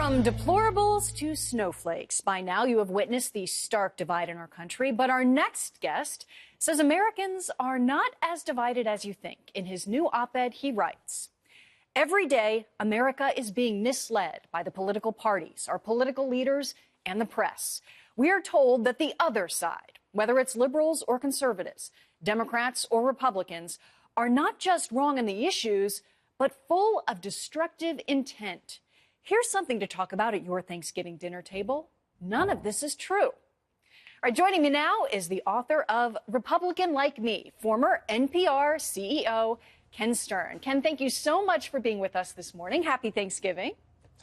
From deplorables to snowflakes, by now you have witnessed the stark divide in our country. But our next guest says Americans are not as divided as you think. In his new op-ed, he writes, "Every day, America is being misled by the political parties, our political leaders, and the press. We are told that the other side, whether it's liberals or conservatives, Democrats or Republicans, are not just wrong on the issues, but full of destructive intent. Here's something to talk about at your Thanksgiving dinner table. None of this is true." All right, joining me now is the author of Republican Like Me, former NPR CEO Ken Stern. Ken, thank you so much for being with us this morning. Happy Thanksgiving.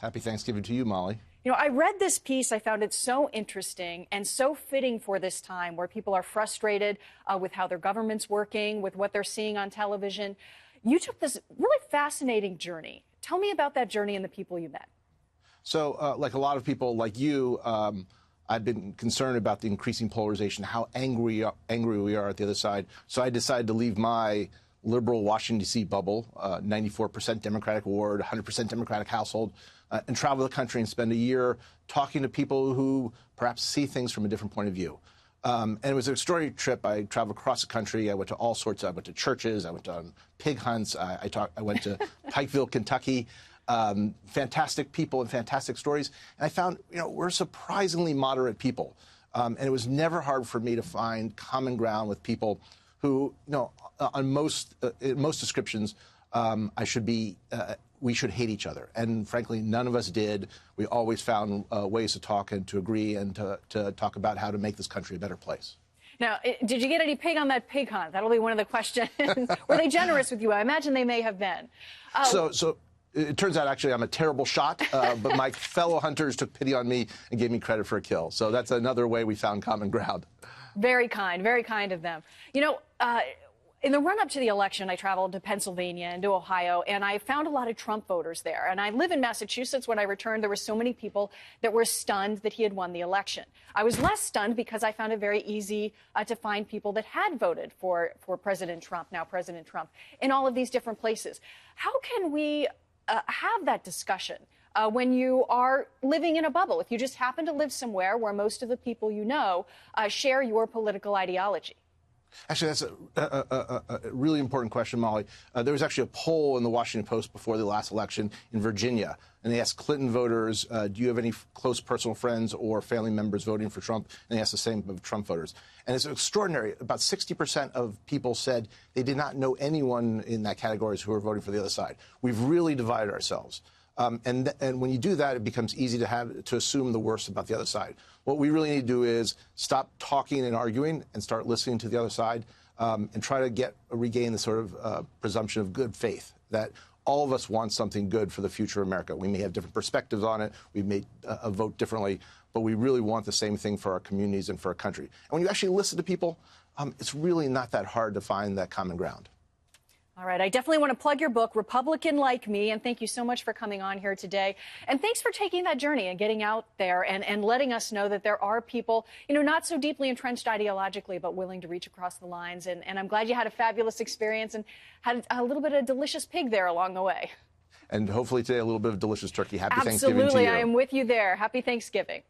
Happy Thanksgiving to you, Molly. You know, I read this piece. I found it so interesting and so fitting for this time where people are frustrated with how their government's working, with what they're seeing on television. You took this really fascinating journey. Tell me about that journey and the people you met. So, like a lot of people like you, I've been concerned about the increasing polarization, how angry we are at the other side. So I decided to leave my liberal Washington, D.C. bubble, 94% Democratic ward, 100% Democratic household, and travel the country and spend a year talking to people who perhaps see things from a different point of view. And it was an extraordinary trip. I traveled across the country. I went to all sorts. I went to churches. I went on pig hunts. I went to Pikeville, Kentucky. Fantastic people and fantastic stories. And I found, we're surprisingly moderate people. And it was never hard for me to find common ground with people who, on most descriptions, we should hate each other. And frankly, none of us did. We always found ways to talk and to agree and to talk about how to make this country a better place. Now, did you get any pig on that pig hunt? That'll be one of the questions. Were they generous with you? I imagine they may have been. So it turns out, actually, I'm a terrible shot, but my fellow hunters took pity on me and gave me credit for a kill. So that's another way we found common ground. Very kind of them. In the run-up to the election, I traveled to Pennsylvania and to Ohio, and I found a lot of Trump voters there. And I live in Massachusetts. When I returned, there were so many people that were stunned that he had won the election. I was less stunned because I found it very easy to find people that had voted for President Trump, now President Trump, in all of these different places. How can we have that discussion when you are living in a bubble, if you just happen to live somewhere where most of the people you know share your political ideology? Actually, that's a really important question, Molly. There was actually a poll in the Washington Post before the last election in Virginia, and they asked Clinton voters, do you have any close personal friends or family members voting for Trump? And they asked the same of Trump voters. And it's extraordinary. About 60% of people said they did not know anyone in that category who were voting for the other side. We've really divided ourselves. And when you do that, it becomes easy to assume the worst about the other side. What we really need to do is stop talking and arguing and start listening to the other side and try to regain the sort of presumption of good faith that all of us want something good for the future of America. We may have different perspectives on it. We may vote differently, but we really want the same thing for our communities and for our country. And when you actually listen to people, it's really not that hard to find that common ground. All right. I definitely want to plug your book, Republican Like Me, and thank you so much for coming on here today. And thanks for taking that journey and getting out there and letting us know that there are people, not so deeply entrenched ideologically, but willing to reach across the lines. And I'm glad you had a fabulous experience and had a little bit of delicious pig there along the way. And hopefully today a little bit of delicious turkey. Happy Thanksgiving to you. Absolutely. I am with you there. Happy Thanksgiving.